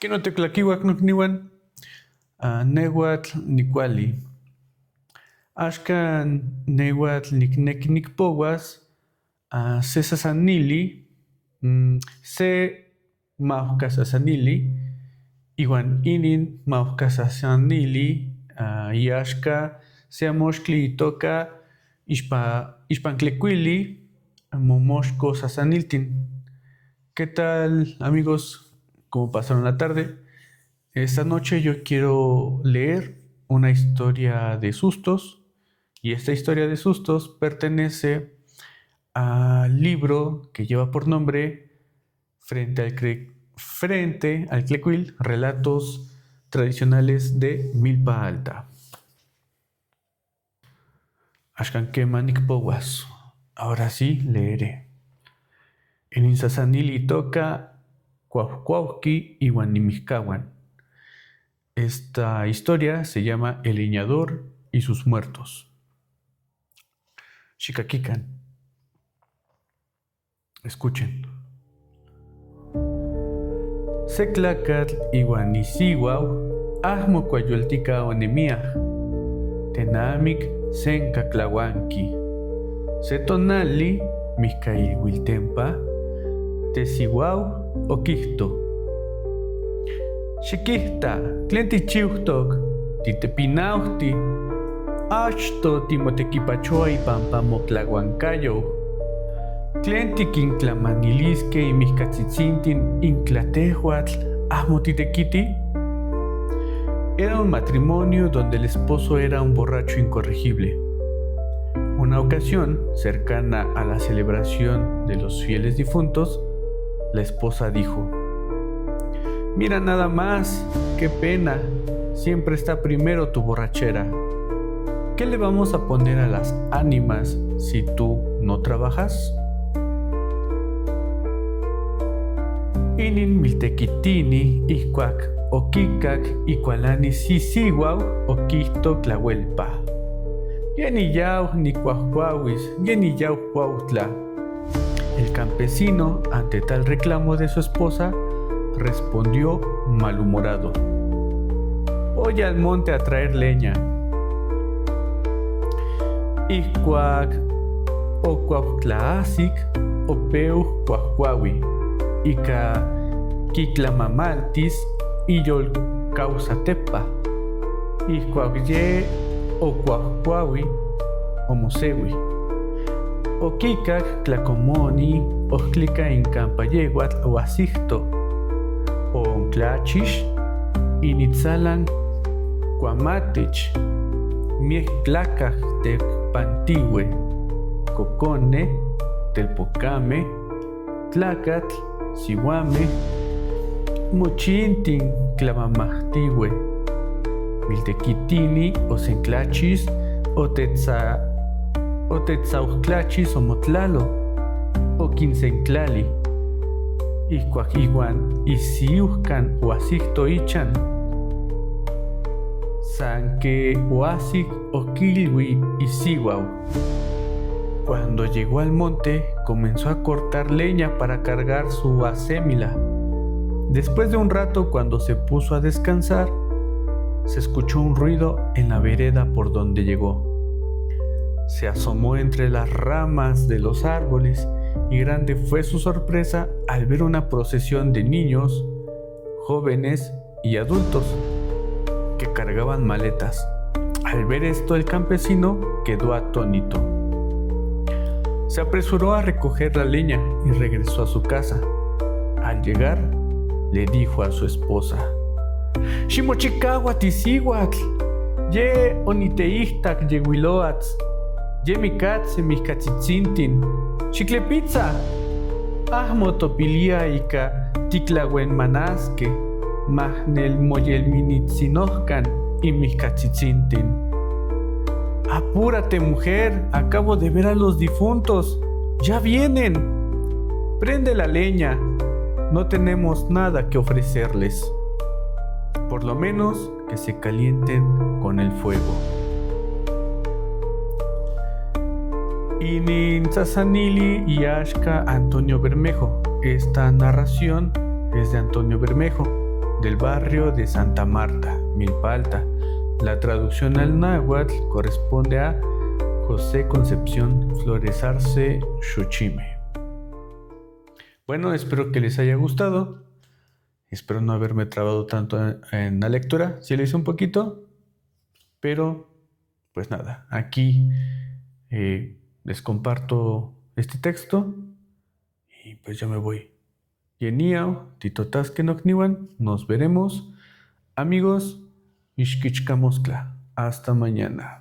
Kinoteclaquiuac nocniuan, nehuatl nicuali. Axcan nehuatl nicnequi nicpouas, se sasanili, se maohcasasanili, iuan inin maohcasasanili, iaxca se amoxtli itoca ixpantlecuili momoxco sasaniltin. ¿Qué tal, amigos? ¿Cómo pasaron la tarde? Esta noche yo quiero leer una historia de sustos, y esta historia de sustos pertenece al libro que lleva por nombre Frente al Clecuil, Relatos Tradicionales de Milpa Alta. Axcanquema nicpouas. Ahora sí leeré. En Insasanili toca Cuauhcuauhqui iuan nimihcahuan. Esta historia se llama El leñador y sus muertos. Xicaquican. Escuchen. Seclacatl iuan nisihuau ahmo cuayoltica onemiah. Tenamic sencaclahuanqui. Setonali mihcailhuiltempa tesihuau oquihto. Xiquihta, tlen tichiuhtoc, titepinauhti, achto timotequipachoa ipampa motlahuancayo. Tlen tiquinclamanilisque imihcatzitzintin inclatehuatl ahmo titequiti. Era un matrimonio donde el esposo era un borracho incorregible. Una ocasión, cercana a la celebración de los fieles difuntos, la esposa dijo: «Mira nada más, qué pena, siempre está primero tu borrachera. ¿Qué le vamos a poner a las ánimas si tú no trabajas?» Inin miltequitini ihcuac oquicac icualani sisihuau oquihto tlahuelpa. Yeniyau ni cuauhcuauis, yeniyau cuautla. El campesino, ante tal reclamo de su esposa, respondió malhumorado: «Voy al monte a traer leña». Ihcuac o cuauhtlaasic o peu cuauhcuaui, ica quiclamamaltis iyol causatepa. Ihcuac ye o cuauhcuaui o mosehui. Oquicac tlacomoni ohclica incampayehuatl o asihto. O onclachish initzalan cuamatech. Mieh tlacaj tecpantihue. Cocone, telpocame, tlacatl, sihuame, mochintin clamamahtihue. Miltequitini o senclachis o tetzauhtlachis o motlalo o quincenclali. Ihcuac iuan isiuhcan o asihto ichan. Sanque oasic o quilhui isihuau. Cuando llegó al monte, comenzó a cortar leña para cargar su acémila. Después de un rato, cuando se puso a descansar, se escuchó un ruido en la vereda por donde llegó. Se asomó entre las ramas de los árboles y grande fue su sorpresa al ver una procesión de niños, jóvenes y adultos que cargaban maletas. Al ver esto, el campesino quedó atónito. Se apresuró a recoger la leña y regresó a su casa. Al llegar, le dijo a su esposa: «Ximochicahua tisihuatl, ye oniteihtac yehuiloatl, ye micatze mihcatzitzintin, xiclepitza, ahmo topilia ica ticlahuenmanasque, mahnel moyelminitzinohcan y mihcatzitzintin». «Apúrate, mujer, acabo de ver a los difuntos, ya vienen. Prende la leña, no tenemos nada que ofrecerles. Por lo menos que se calienten con el fuego». Inin Sasanili y Ashka Antonio Bermejo. Esta narración es de Antonio Bermejo, del barrio de Santa Marta, Milpa Alta. La traducción al náhuatl corresponde a José Concepción Flores Arce Xochime. Bueno, espero que les haya gustado. Espero no haberme trabado tanto en la lectura. Sí lo hice un poquito, pero pues nada, aquí les comparto este texto y pues ya me voy. Yeniao, Titotaskenokniwan, nos veremos. Amigos, Ishkichkamoscla. Hasta mañana.